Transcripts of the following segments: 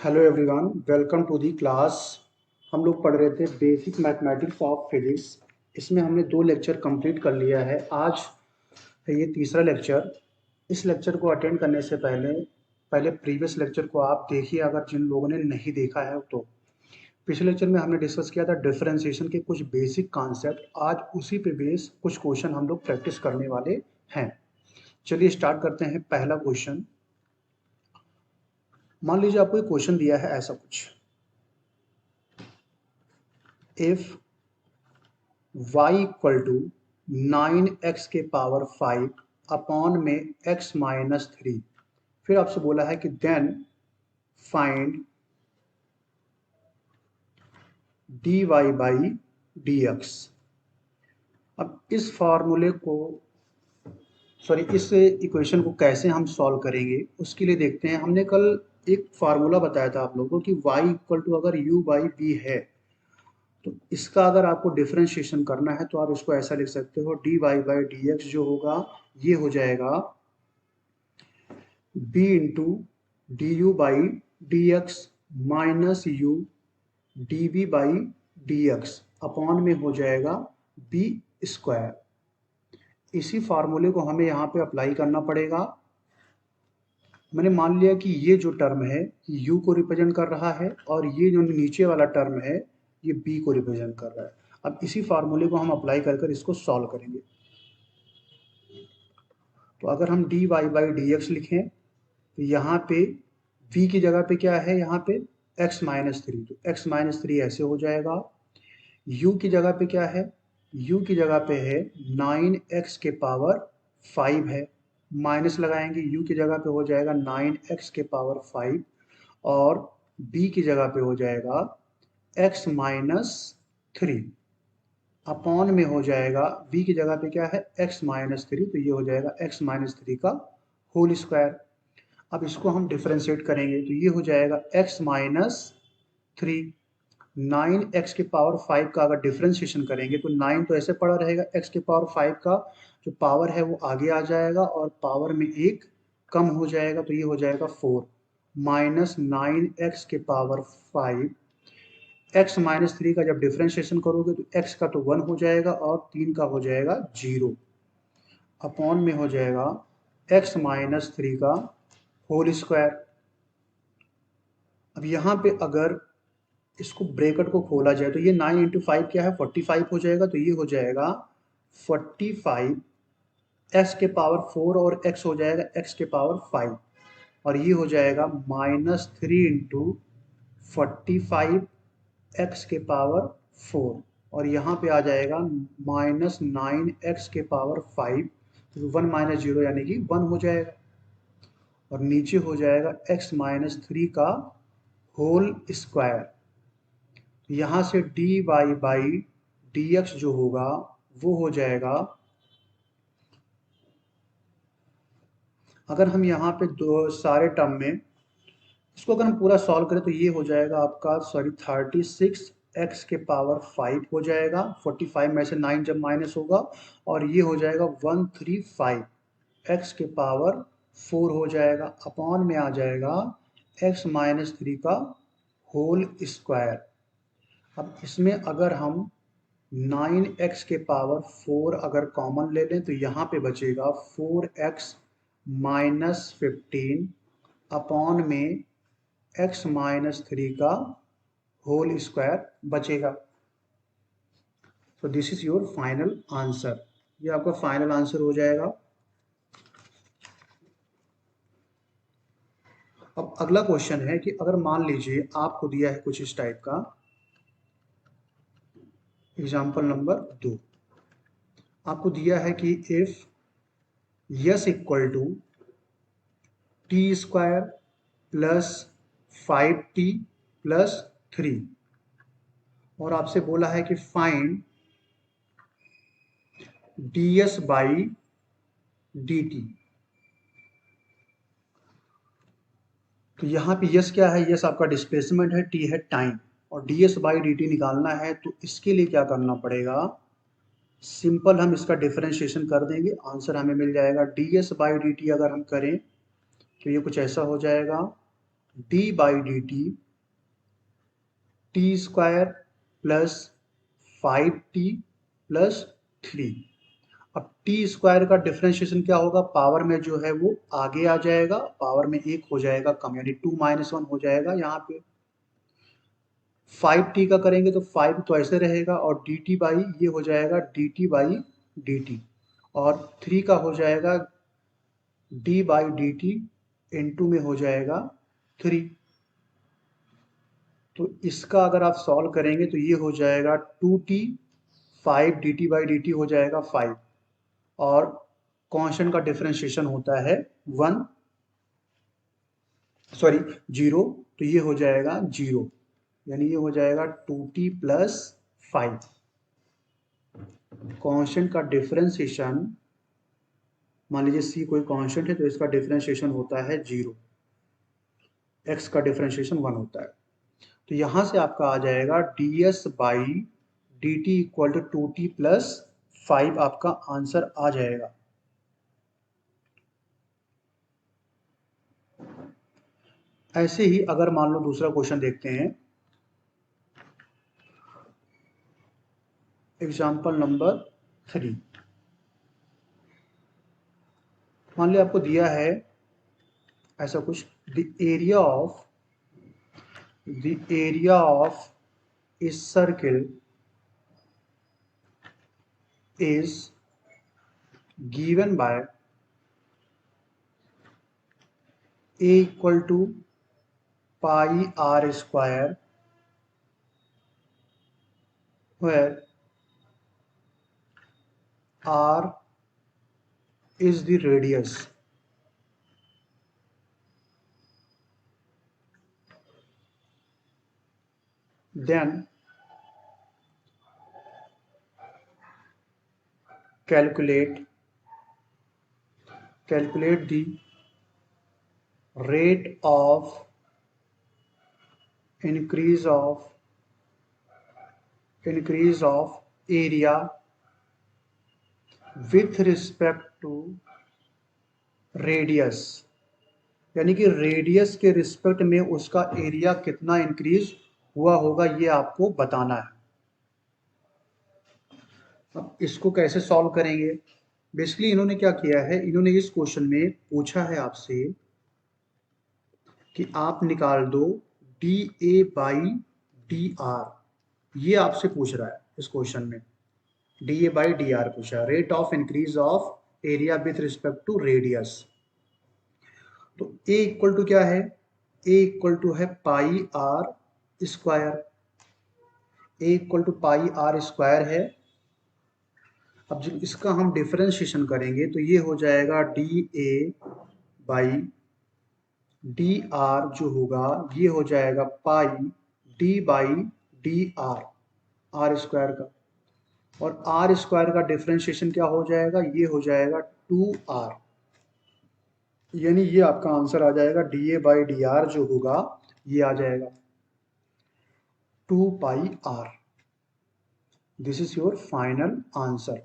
Hello everyone, welcome to the class. हम लोग पढ़ रहे थे बेसिक मैथमेटिक्स ऑफ फिजिक्स। इसमें हमने 2 लेक्चर कंप्लीट कर लिया है। आज है ये तीसरा लेक्चर। इस लेक्चर को अटेंड करने से पहले पहले प्रीवियस लेक्चर को आप देखिए, अगर जिन लोगों ने नहीं देखा है तो। पिछले लेक्चर में हमने डिस्कस किया था डिफरेंशिएशन के कुछ बेसिक कॉन्सेप्ट। आज उसी पे बेस कुछ क्वेश्चन हम लोग प्रैक्टिस करने वाले हैं। चलिए स्टार्ट करते हैं। पहला क्वेश्चन, मान लीजिए आपको एक क्वेश्चन दिया है ऐसा कुछ, if y equal to 9x के पावर 5 अपॉन में x माइनस 3। फिर आपसे बोला है कि then find dy by dx। अब इस फार्मूले को इस इक्वेशन को कैसे हम सॉल्व करेंगे उसके लिए देखते हैं। हमने कल एक फार्मूला बताया था आप लोगों को कि y इक्वल टू अगर u बाई b है तो इसका अगर आपको डिफरेंशिएशन करना है तो आप इसको ऐसा लिख सकते हो, dy बाई dx जो होगा ये हो जाएगा b into d u by d x minus u d b by d x upon में हो जाएगा बी स्क्वायर। इसी फार्मूले को हमें यहाँ पे अप्लाई करना पड़ेगा। मैंने मान लिया कि ये जो टर्म है u को रिप्रेजेंट कर रहा है और ये जो नीचे वाला टर्म है ये b को रिप्रेजेंट कर रहा है। अब इसी फार्मूले को हम अप्लाई कर कर इसको सॉल्व करेंगे। तो अगर हम dy बाई डी एक्स लिखें तो यहाँ पे v की जगह पे क्या है, यहाँ पे x माइनस 3, तो x माइनस 3 ऐसे हो जाएगा। u की जगह पे क्या है, u की जगह पे है 9x के पावर 5 है, माइनस लगाएंगे u की जगह पे हो जाएगा 9x के पावर 5 और b की जगह पे हो जाएगा x माइनस 3 अपॉन में हो जाएगा b की जगह पे क्या है x माइनस 3, तो ये हो जाएगा x माइनस 3 का होल स्क्वायर। अब इसको हम डिफरेंशिएट करेंगे तो ये हो जाएगा x माइनस 3। 9x के पावर 5 का अगर डिफरेंशिएशन करेंगे तो 9 तो ऐसे पड़ा रहेगा, x के पावर 5 का जो पावर है वो आगे आ जाएगा और पावर में एक कम हो जाएगा, तो ये हो जाएगा 4 माइनस 9x के पावर 5। x माइनस 3 का जब डिफरेंशिएशन करोगे तो x का तो 1 हो जाएगा और 3 का हो जाएगा 0 अपॉन में हो जाएगा x माइनस 3 का होल स्क्वायर। अब यहाँ पे अगर इसको ब्रैकेट को खोला जाए तो ये 9 इंटू 5 क्या है 45 हो जाएगा, तो ये हो जाएगा 45 x के पावर 4 और x हो जाएगा x के पावर 5 और ये हो जाएगा माइनस 3 इंटू 45 x के पावर 4 और यहाँ पे आ जाएगा माइनस 9x के पावर 5, तो 1 माइनस 0 यानी कि 1 हो जाएगा और नीचे हो जाएगा x माइनस 3 का होल स्क्वायर। यहाँ से dy बाई dx जो होगा वो हो जाएगा, अगर हम यहाँ पे दो सारे टर्म में इसको अगर हम पूरा सॉल्व करें तो ये हो जाएगा आपका 36 x के पावर 5 हो जाएगा। 45 में से 9 जब माइनस होगा और ये हो जाएगा 135 x के पावर 4 हो जाएगा अपॉन में आ जाएगा x माइनस 3 का होल स्क्वायर। अब इसमें अगर हम 9x के पावर 4 अगर कॉमन ले लें तो यहाँ पे बचेगा 4x माइनस 15 अपॉन में x माइनस 3 का होल स्क्वायर बचेगा। तो this is your final answer, ये आपका फाइनल आंसर हो जाएगा। अब अगला क्वेश्चन है कि अगर मान लीजिए आपको दिया है कुछ इस टाइप का, एग्जाम्पल नंबर 2, आपको दिया है कि if s equal to t square plus 5t plus 3 और आपसे बोला है कि फाइंड ds बाई dt। तो यहाँ पे यस क्या है, यस आपका डिस्प्लेसमेंट है, टी है टाइम और ds बाई dt निकालना है। तो इसके लिए क्या करना पड़ेगा, सिंपल हम इसका डिफरेंशिएशन कर देंगे, आंसर हमें मिल जाएगा ds बाई dt। अगर हम करें तो ये कुछ ऐसा हो जाएगा d by d T square plus 5t plus 3। अब टी स्क्वायर का डिफरेंशिएशन क्या होगा, पावर में जो है वो आगे आ जाएगा, पावर में एक हो जाएगा कम, यानी 2 - 1 हो जाएगा यहाँ पे। 5t का करेंगे तो 5 तो ऐसे रहेगा, और dt बाई ये हो जाएगा dt बाई dt, और 3 का हो जाएगा d बाई dt इंटू में हो जाएगा 3। तो इसका अगर आप सॉल्व करेंगे तो ये हो जाएगा 2t, 5 dt बाई dt हो जाएगा 5, और कांस्टेंट का डिफरेंशिएशन होता है 1, सॉरी 0, तो ये हो जाएगा 0, यानी ये हो जाएगा 2t प्लस 5। कांस्टेंट का डिफरेंशिएशन, मान लीजिए c कोई कांस्टेंट है तो इसका डिफरेंशिएशन होता है 0, x का डिफरेंशिएशन 1 होता है। तो यहां से आपका आ जाएगा ds by d t equal to 2t plus 5, आपका आंसर आ जाएगा। ऐसे ही अगर मान लो दूसरा क्वेश्चन देखते हैं, एग्जाम्पल नंबर 3। मान लिया आपको दिया है ऐसा कुछ, the area of a circle is given by a equal to pi r square, where r is the radius। Then calculate the rate of increase of area with respect to radius, यानी कि radius के respect में उसका area कितना increase हुआ होगा, ये आपको बताना है। अब इसको कैसे सॉल्व करेंगे, बेसिकली इन्होंने क्या किया है, इन्होंने इस क्वेश्चन में पूछा है आपसे कि आप निकाल दो d A by d r, ये आपसे पूछ रहा है इस क्वेश्चन में। D A by d r पूछा है, rate of increase of area with respect to radius. तो ए इक्वल टू क्या है, ए इक्वल टू है pi r square, A equal to pi r square है। अब जब इसका हम डिफरेंशिएशन करेंगे तो ये हो जाएगा d A by d r, जो होगा ये हो जाएगा pi d by d r, r square का, और आर स्क्वायर का डिफरेंशिएशन क्या हो जाएगा, ये हो जाएगा 2r, यानी ये आपका आंसर आ जाएगा d A by d r, जो होगा ये आ जाएगा 2 pi r. This is your final answer.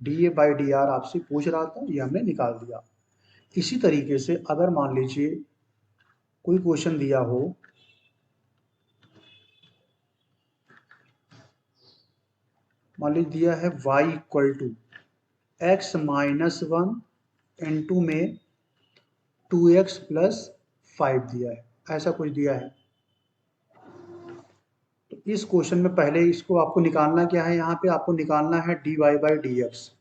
D A by d r आपसे पूछ रहा था, ये हमने निकाल दिया। इसी तरीके से अगर मान लीजिए कोई क्वेश्चन दिया हो, मान लीजिए दिया है y equal to x minus 1 into में 2x प्लस 5 दिया है, ऐसा कुछ दिया है। तो इस क्वेश्चन में पहले इसको आपको निकालना क्या है, यहाँ पे आपको निकालना है dy बाई डी एक्स।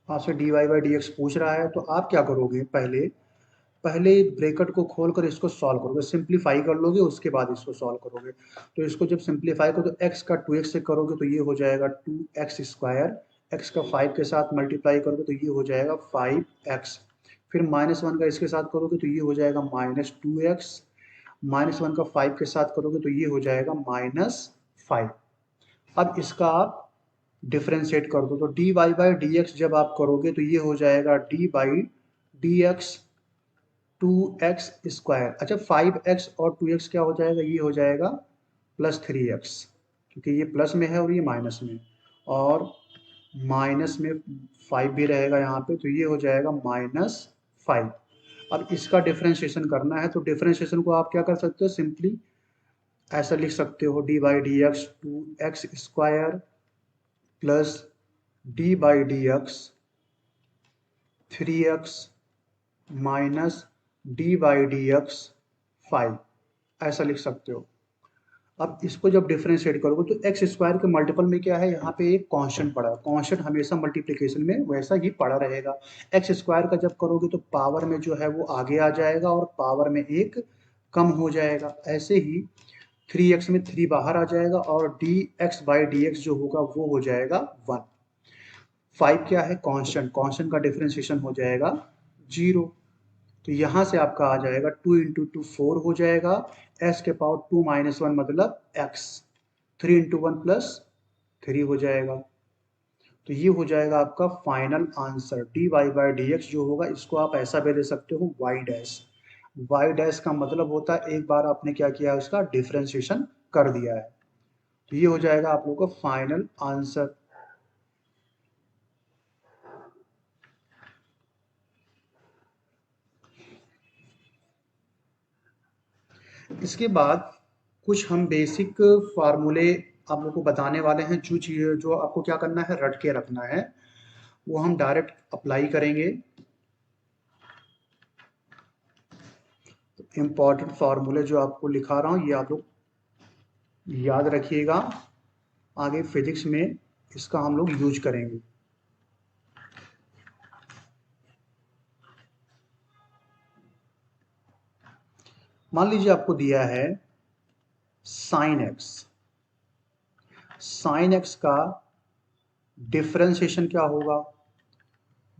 आपसे dy बाई डी एक्स पूछ रहा है, तो आप क्या करोगे, पहले ब्रैकेट को खोलकर इसको सॉल्व करोगे, सिंप्लीफाई कर लोगे, उसके बाद इसको सॉल्व करोगे। तो इसको जब सिंप्लीफाई करो तो x का 2x से करोगे तो ये हो जाएगा 2x स्क्वायर, x का 5 के साथ मल्टीप्लाई करोगे तो ये हो जाएगा 5x, फिर -1 का इसके साथ करोगे तो ये हो जाएगा -2x, -1 का 5 के साथ करोगे तो ये हो जाएगा -5। अब इसका आप डिफ्रेंशिएट कर दो, तो d y by d x जब आप करोगे तो ये हो जाएगा d by d x 2x square. अच्छा 5x और 2x क्या हो जाएगा, ये हो जाएगा +3x, क्योंकि ये प्लस में है और ये माइनस में, और माइनस में 5 भी रहेगा यहाँ पे, तो ये हो जाएगा -5। अब इसका डिफरेंशिएशन करना है, तो डिफरेंशिएशन को आप क्या कर सकते हो, सिंपली ऐसा लिख सकते हो, D by d x 2x² plus D by d x 3x minus D by d x 5, ऐसा लिख सकते हो। अब इसको जब डिफरेंशिएट करोगे तो एक्स स्क्वायर के मल्टीपल में क्या है, यहाँ पे एक कांस्टेंट पड़ा है, कांस्टेंट हमेशा मल्टीप्लिकेशन में वैसा ही पड़ा रहेगा। एक्स स्क्वायर का जब करोगे तो पावर में जो है वो आगे आ जाएगा और पावर में एक कम हो जाएगा। ऐसे ही 3x में 3 बाहर आ जाएगा और D x by d x जो होगा वो हो जाएगा 1। 5 क्या है, कांस्टेंट, कांस्टेंट का डिफरेंशिएशन हो जाएगा 0। तो यहाँ से आपका आ जाएगा 2 इंटू 2 4 हो जाएगा, s के पावर 2 माइनस 1 मतलब x, 3 इंटू 1 प्लस 3 हो जाएगा। तो ये हो जाएगा आपका final answer, d y by d x जो होगा इसको आप ऐसा भी दे सकते हो वाई डैश। वाई डैश का मतलब होता है एक बार आपने क्या किया है, उसका डिफरेंशिएशन कर दिया है। तो ये हो जाएगा आप लोगों का फाइनल आंसर। इसके बाद कुछ हम बेसिक फार्मूले आप लोग को बताने वाले हैं, जो चीज़ जो आपको क्या करना है, रट के रखना है, वो हम डायरेक्ट अप्लाई करेंगे। इंपॉर्टेंट फार्मूले जो आपको लिखा रहा हूँ ये आप लोग याद रखिएगा, आगे फिजिक्स में इसका हम लोग यूज करेंगे। मान लीजिए आपको दिया है साइन एक्स, साइन एक्स का डिफरेंशिएशन क्या होगा,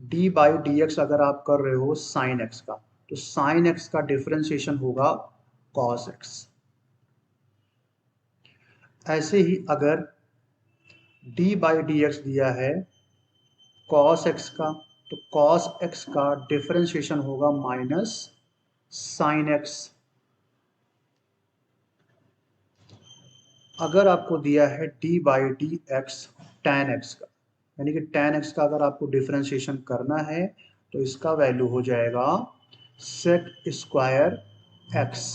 डी बाई डी एक्स अगर आप कर रहे हो साइन एक्स का, तो साइन एक्स का डिफरेंशिएशन होगा कॉस एक्स। ऐसे ही अगर डी बाई डी एक्स दिया है कॉस एक्स का, तो कॉस एक्स का डिफरेंशिएशन होगा माइनस साइन एक्स। अगर आपको दिया है d by d x ten x का, यानी कि टेन एक्स का अगर आपको डिफरेंशिएशन करना है तो इसका वैल्यू हो जाएगा सेक स्क्वायर एक्स।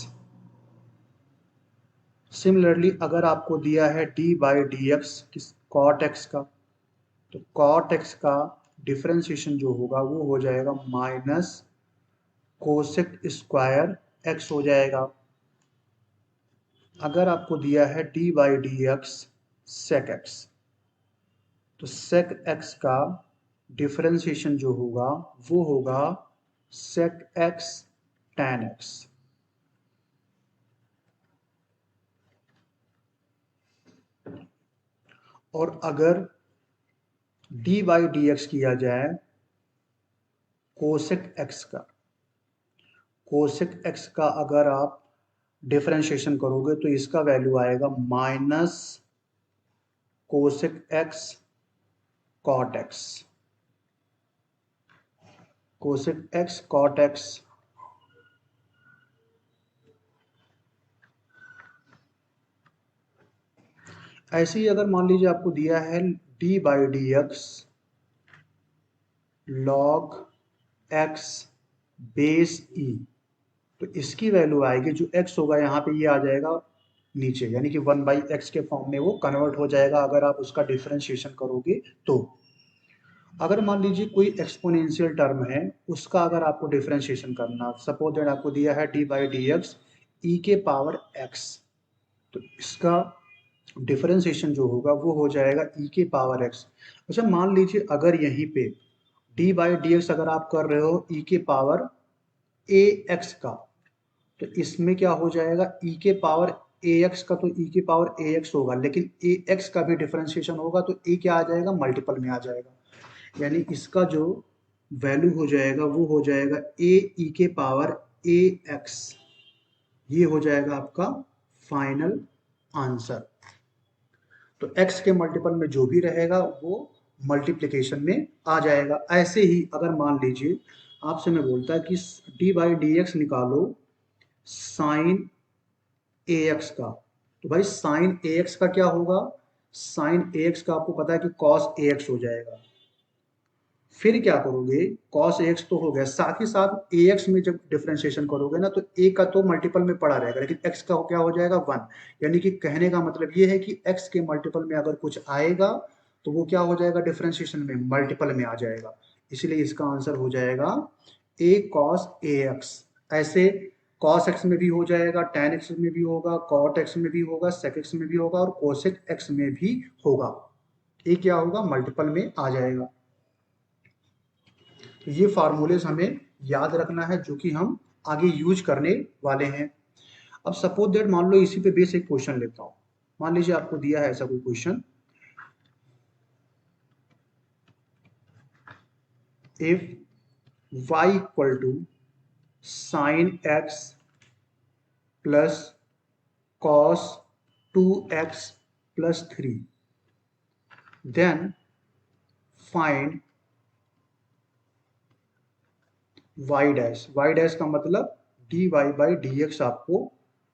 सिमिलरली अगर आपको दिया है d by d x cot x का, तो कॉट एक्स का डिफरेंशिएशन जो होगा वो हो जाएगा माइनस कोसेक स्क्वायर एक्स हो जाएगा। अगर आपको दिया है d by d x sec x, तो सेक एक्स का डिफरेंशिएशन जो होगा वो होगा सेक एक्स टेन एक्स। और अगर डी बाई डी एक्स किया जाए कोसेक एक्स का, कोसेक एक्स का अगर आप डिफरेंशिएशन करोगे तो इसका वैल्यू आएगा minus cosec x cot x, cosec x cot x. ऐसे ही अगर मान लीजिए आपको दिया है d by d x log x base e, तो इसकी वैल्यू आएगी, जो एक्स होगा यहाँ पे ये आ जाएगा नीचे, यानी कि 1/x के फॉर्म में वो कन्वर्ट हो जाएगा अगर आप उसका डिफरेंशिएशन करोगे तो। अगर मान लीजिए कोई एक्सपोनेंशियल टर्म है उसका अगर आपको डिफरेंशिएशन करना, सपोज दैट आपको दिया है डी बाई डी एक्स ई के पावर एक्स, तो इसका डिफरेंशिएशन जो होगा वो हो जाएगा ई के पावर एक्स। अच्छा मान लीजिए अगर यहीं पे डी बाई डी एक्स अगर आप कर रहे हो ई के पावर ए एक्स का, तो इसमें क्या हो जाएगा ई के पावर ए एक्स का, तो ई के पावर ए एक्स होगा, लेकिन ए एक्स का भी डिफरेंशिएशन होगा तो ए क्या आ जाएगा, मल्टीपल में आ जाएगा, यानी इसका जो वैल्यू हो जाएगा वो हो जाएगा ए ई के पावर ए एक्स। ये हो जाएगा आपका फाइनल आंसर। तो x के मल्टीपल में जो भी रहेगा वो मल्टीप्लिकेशन में आ जाएगा। ऐसे ही अगर मान लीजिए आपसे मैं बोलता है कि डी बाई डी एक्स निकालो साइन ए एक्स का, तो भाई साइन ए एक्स का क्या होगा, साइन ए एक्स का आपको पता है कि कॉस ए एक्स हो जाएगा। फिर क्या करोगे, cos ax तो हो गया, साथ ही साथ ax में जब डिफरेंशिएशन करोगे ना तो a का तो मल्टीपल में पड़ा रहेगा, लेकिन x का क्या हो जाएगा 1। यानी कि कहने का मतलब ये है कि x के मल्टीपल में अगर कुछ आएगा तो वो क्या हो जाएगा, डिफरेंशिएशन में मल्टीपल में आ जाएगा। इसलिए इसका आंसर हो जाएगा a cos ax। ऐसे cos x में भी हो जाएगा, tan x में भी होगा, cot x में भी होगा, sec x में भी होगा और cosec x में भी होगा। ये क्या होगा, मल्टीपल में आ जाएगा। तो ये फार्मूलेज हमें याद रखना है जो कि हम आगे यूज करने वाले हैं। अब सपोज दैट मान लो इसी पे बेस एक क्वेश्चन लेता हूं। मान लीजिए आपको दिया है ऐसा कोई question, if y equal to sine x plus cos 2x plus 3, then find y dash का मतलब dy बाई dx आपको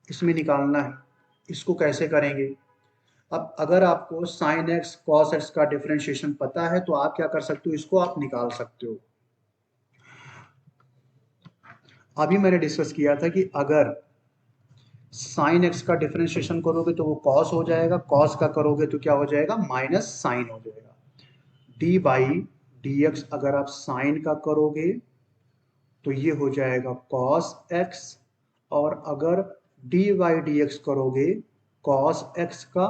इसमें निकालना है। इसको कैसे करेंगे? अब अगर आपको साइन एक्स कॉस एक्स का डिफरेंशिएशन पता है तो आप क्या कर सकते हो, इसको आप निकाल सकते हो। अभी मैंने डिस्कस किया था कि अगर साइन एक्स का डिफरेंशिएशन करोगे तो वो कॉस हो जाएगा, कॉस का करोगे तो क्या हो जाएगा, माइनस साइन हो जाएगा। डी बाई डी एक्स अगर आप साइन का करोगे तो ये हो जाएगा कॉस एक्स, और अगर डी बाई डी एक्स करोगे कॉस एक्स का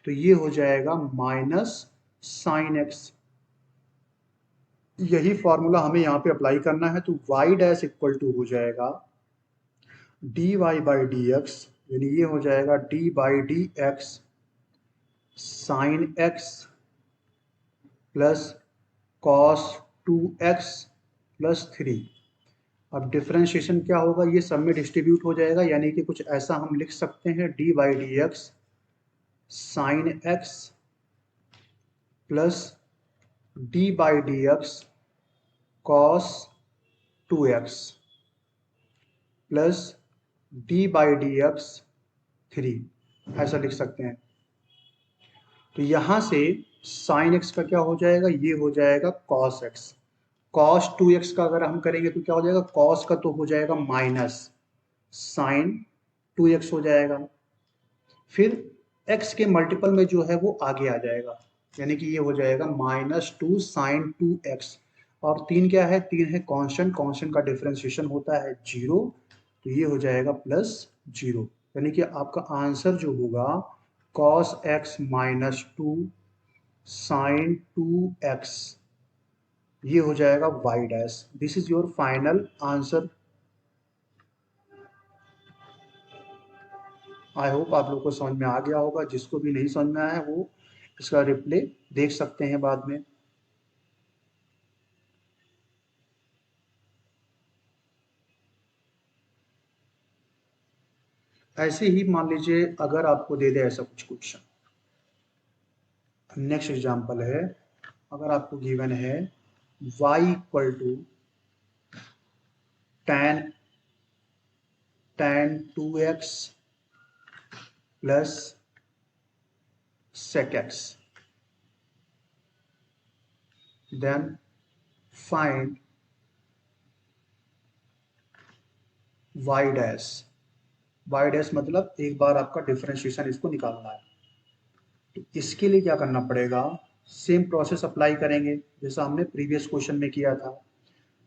तो ये हो जाएगा माइनस साइन एक्स। यही फॉर्मूला हमें यहाँ पे अप्लाई करना है। तो y डैश इक्वल टू हो जाएगा d y by d x, यानी ये हो जाएगा d by d x sine x plus cos 2x plus 3। अब डिफरेंशिएशन क्या होगा, ये सब में डिस्ट्रीब्यूट हो जाएगा, यानी कि कुछ ऐसा हम लिख सकते हैं D by d x sine x plus D by d x cos 2x plus D by d x 3, ऐसा लिख सकते हैं। तो यहां से साइन एक्स का क्या हो जाएगा, ये हो जाएगा कॉस एक्स। कॉस 2x का अगर हम करेंगे तो क्या हो जाएगा, कॉस का तो हो जाएगा माइनस साइन 2x हो जाएगा, फिर x के मल्टीपल में जो है वो आगे आ जाएगा, यानी कि ये हो जाएगा -2 साइन 2x। और 3 क्या है, 3 है कांस्टेंट, कांस्टेंट का डिफरेंशिएशन होता है 0, तो ये हो जाएगा +0। यानी कि आपका आंसर जो होगा cos x -2 साइन 2x, ये हो जाएगा y dash. This is your final answer. I hope आप लोग को समझ में आ गया होगा। जिसको भी नहीं समझ में आया वो इसका रिप्ले देख सकते हैं बाद में। ऐसे ही मान लीजिए अगर आपको दे दे ऐसा कुछ क्वेश्चन, नेक्स्ट एग्जांपल है, अगर आपको गिवन है y equal to tan 2x plus sec x, then find y dash. y dash मतलब एक बार आपका डिफरेंशिएशन इसको निकालना है। तो इसके लिए क्या करना पड़ेगा, सेम प्रोसेस अप्लाई करेंगे जैसा हमने प्रीवियस क्वेश्चन में किया था।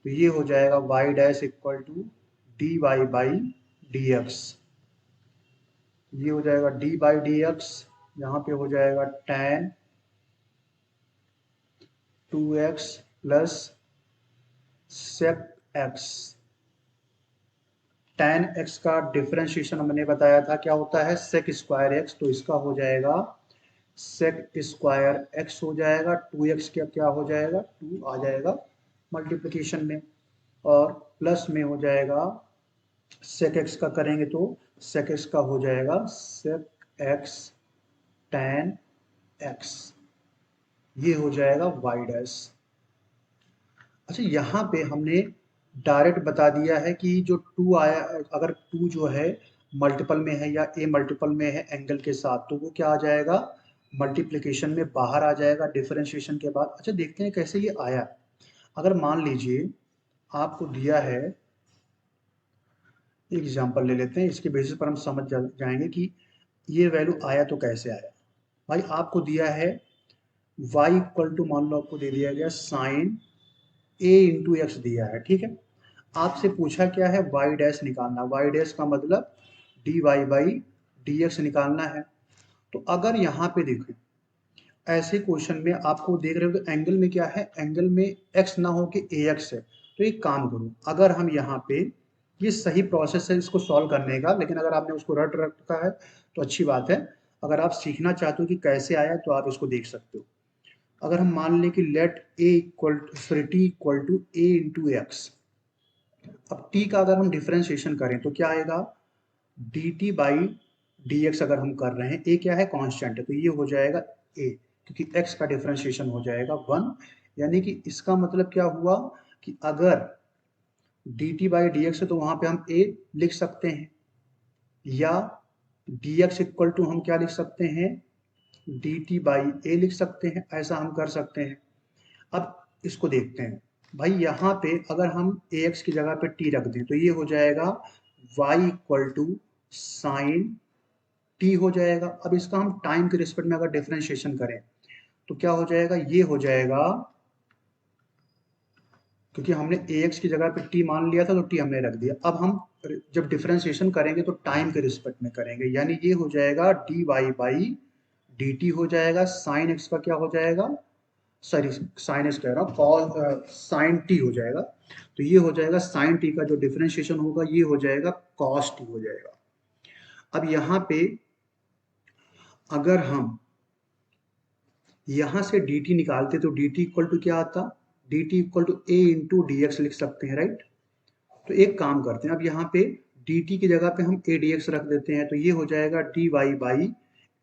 तो ये हो जाएगा y dash equal to d y by d x, ये हो जाएगा डी बाई डी एक्स, यहाँ पे हो जाएगा tan 2x plus sec x। tan x का डिफरेंशिएशन हमने बताया था क्या होता है, sec स्क्वायर x, तो इसका हो जाएगा sec स्क्वायर x हो जाएगा, 2x क्या क्या हो जाएगा, 2 आ जाएगा मल्टीप्लिकेशन में, और प्लस में हो जाएगा sec x का करेंगे तो sec x का हो जाएगा sec x tan x, ये हो जाएगा y डैश। अच्छा यहाँ पे हमने डायरेक्ट बता दिया है कि जो 2 आया, अगर 2 जो है मल्टीपल में है या a मल्टीपल में है एंगल के साथ, तो वो क्या आ जाएगा, मल्टीप्लिकेशन में बाहर आ जाएगा डिफरेंशिएशन के बाद। अच्छा देखते हैं कैसे ये आया। अगर मान लीजिए आपको दिया है, एक एग्जांपल ले लेते हैं, इसके बेसिस पर हम समझ जाएंगे कि ये वैल्यू आया तो कैसे आया। भाई आपको दिया है y इक्वल टू, मान लो आपको दे दिया गया साइन a इंटू एक्स दिया है, ठीक है। आपसे पूछा क्या है, y डैश निकालना, y डैश का मतलब dy बाई dx निकालना है। तो अगर यहाँ पे देखें, ऐसे क्वेश्चन में आपको देख रहे हो कि एंगल में क्या है, एंगल में x ना हो कि ax है, तो एक काम करो, अगर हम यहाँ पे, ये सही प्रोसेस है इसको सॉल्व करने का, लेकिन अगर आपने उसको रट रखा है तो अच्छी बात है। अगर आप सीखना चाहते हो कि कैसे आया तो आप इसको देख सकते हो। अगर हम मान लें कि let a equal sorry t equal to a into x, अब t का अगर हम डिफ्रेंशिएशन करें तो क्या आएगा, dt बाई dx अगर हम कर रहे हैं, a क्या है, कांस्टेंट है, तो ये हो जाएगा a, क्योंकि x का डिफ्रेंशिएशन हो जाएगा 1। यानी कि इसका मतलब क्या हुआ कि अगर dt बाई dx है तो वहां पे हम a लिख सकते हैं, या dx इक्वल टू हम क्या लिख सकते हैं, dt बाई a लिख सकते हैं, ऐसा हम कर सकते हैं। अब इसको देखते हैं, भाई यहाँ पे अगर हम ax की जगह पे t रख दें तो ये हो जाएगा y equal to sine t हो जाएगा। अब इसका हम टाइम के रिस्पेक्ट में अगर डिफरेंशिएशन करें तो क्या हो जाएगा, ये हो जाएगा, क्योंकि हमने ax की जगह पे t मान लिया था तो t हमने रख दिया। अब हम जब डिफरेंशिएशन करेंगे तो टाइम के रिस्पेक्ट में करेंगे, यानी ये हो जाएगा dy बाई dt हो जाएगा, साइन x का क्या हो जाएगा, सॉरी साइन एक्स कह रहा हूँ, कॉस साइन टी हो जाएगा। तो ये हो जाएगा साइन टी का जो डिफरेंशिएशन होगा ये हो जाएगा कॉस टी हो जाएगा। अब यहाँ पे अगर हम यहाँ से डी टी निकालते तो डी टी इक्वल टू क्या आता, d t equal to a into d x लिख सकते हैं, राइट। तो एक काम करते हैं, अब यहाँ पे डी टी की जगह पे हम ए डी एक्स रख देते हैं, तो ये हो जाएगा d y by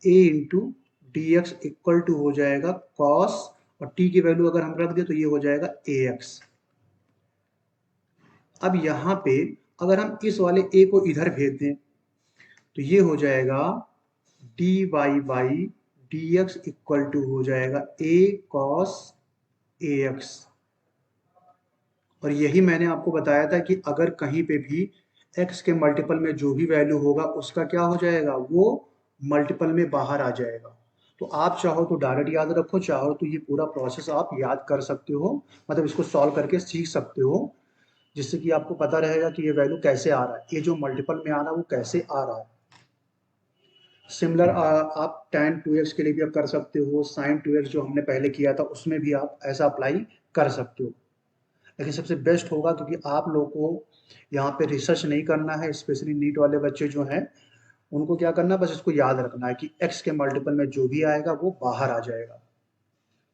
a into d x equal to हो जाएगा कॉस, और t की वैल्यू अगर हम रख दें तो ये हो जाएगा ax। अब यहाँ पे अगर हम इस वाले a को इधर भेज दें तो ये हो जाएगा dy by dx equal to हो जाएगा a cos ax। और यही मैंने आपको बताया था कि अगर कहीं पे भी x के मल्टीपल में जो भी वैल्यू होगा उसका क्या हो जाएगा, वो मल्टीपल में बाहर आ जाएगा। तो आप चाहो तो डायरेक्ट याद रखो, चाहो तो ये पूरा प्रोसेस आप याद कर सकते हो, मतलब इसको सॉल्व करके सीख सकते हो, जिससे कि आपको पता रहेगा कि ये वैल्यू कैसे आ रहा है, ये जो मल्टीपल में आ रहा है वो कैसे आ रहा है। सिमिलर आप tan 2x के लिए भी आप कर सकते हो, sin 2x जो हमने पहले किया था उसमें भी आप ऐसा अप्लाई कर सकते हो। लेकिन सबसे बेस्ट होगा, क्योंकि आप लोगों को यहाँ पे रिसर्च नहीं करना है, स्पेशली नीट वाले बच्चे जो हैं उनको क्या करना है, बस इसको याद रखना है कि x के मल्टीपल में जो भी आएगा वो बाहर आ जाएगा।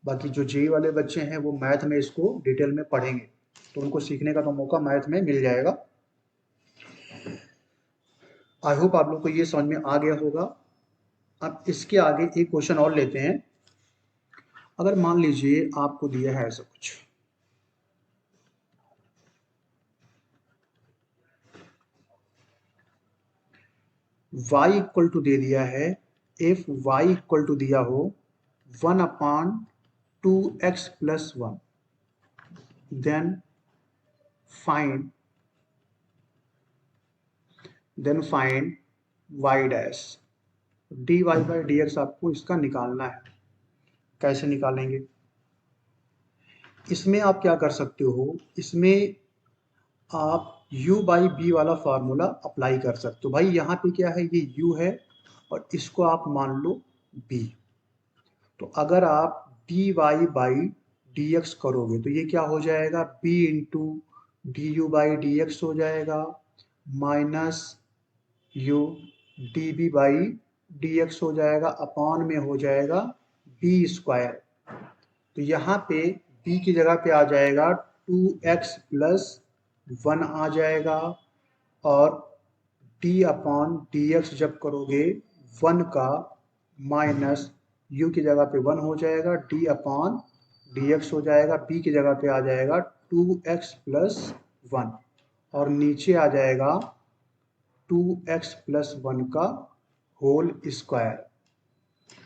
बाकी जो जेई वाले बच्चे हैं वो मैथ में इसको डिटेल में पढ़ेंगे तो उनको सीखने का तो मौका मैथ में मिल जाएगा। आई होप आप लोग को ये समझ में आ गया होगा। अब इसके आगे एक क्वेश्चन और लेते हैं। अगर मान लीजिए आपको दिया है ऐसा कुछ, y इक्वल टू दे दिया है, इफ y इक्वल टू दिया हो 1/2x plus 1, then find y dash, dy by dx आपको इसका निकालना है। कैसे निकालेंगे, इसमें आप क्या कर सकते हो, इसमें आप u बाई बी वाला फार्मूला अप्लाई कर सकते हो। भाई यहाँ पे क्या है, ये u है और इसको आप मान लो b। तो अगर आप dy बाई dx करोगे तो ये क्या हो जाएगा, b into d u by d x हो जाएगा, minus u d b by d x हो जाएगा, अपॉन में हो जाएगा b स्क्वायर। तो यहाँ पे b की जगह पे आ जाएगा 2x प्लस 1 आ जाएगा, और d अपॉन डी एक्स जब करोगे 1 का, माइनस u की जगह पे 1 हो जाएगा, d अपॉन डी एक्स हो जाएगा, b की जगह पे आ जाएगा 2x प्लस 1, और नीचे आ जाएगा 2x प्लस 1 का होल स्क्वायर।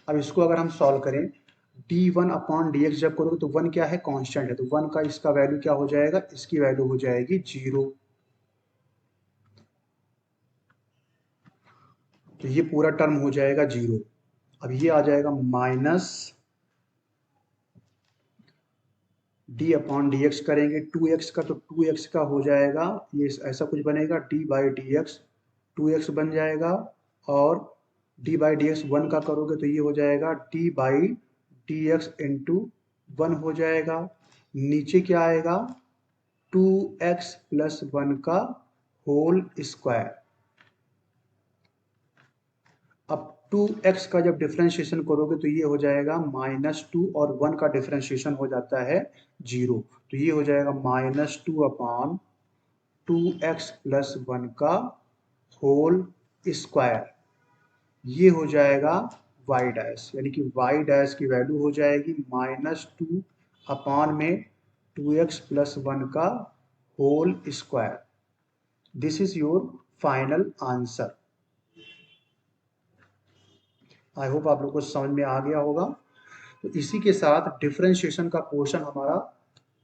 अब इसको अगर हम सॉल्व करें d1 अपॉन dx जब करोगे तो 1 क्या है, कांस्टेंट है, तो 1 का इसका वैल्यू क्या हो जाएगा, इसकी वैल्यू हो जाएगी 0। तो ये पूरा टर्म हो जाएगा 0। अब ये आ जाएगा minus D upon D x करेंगे 2x का, तो 2x का हो जाएगा, ये ऐसा कुछ बनेगा, D by d x 2x बन जाएगा, और डी बाई डी एक्स 1 का करोगे तो ये हो जाएगा d by d x into 1 हो जाएगा। नीचे क्या आएगा, 2x प्लस 1 का होल स्क्वायर। अब 2x का जब डिफरेंशिएशन करोगे तो ये हो जाएगा -2, और 1 का डिफरेंशिएशन हो जाता है 0, तो ये हो जाएगा -2 अपॉन 2x प्लस 1 का होल स्क्वायर। ये हो जाएगा y डैश, यानी कि y डैश की वैल्यू हो जाएगी -2 अपॉन में 2x प्लस 1 का whole square. This is your final answer. I hope आप लोग को समझ में आ गया होगा। तो इसी के साथ डिफरेंशिएशन का पोर्शन हमारा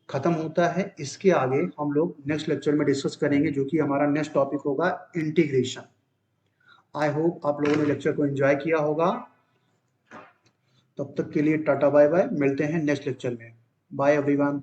खत्म होता है। इसके आगे हम लोग नेक्स्ट लेक्चर में डिस्कस करेंगे, जो कि हमारा नेक्स्ट टॉपिक होगा इंटीग्रेशन। आई होप आप लोगों ने लेक्चर को एंजॉय किया होगा। तब तक के लिए टाटा बाय बाय, मिलते हैं नेक्स्ट लेक्चर में। Bye everyone.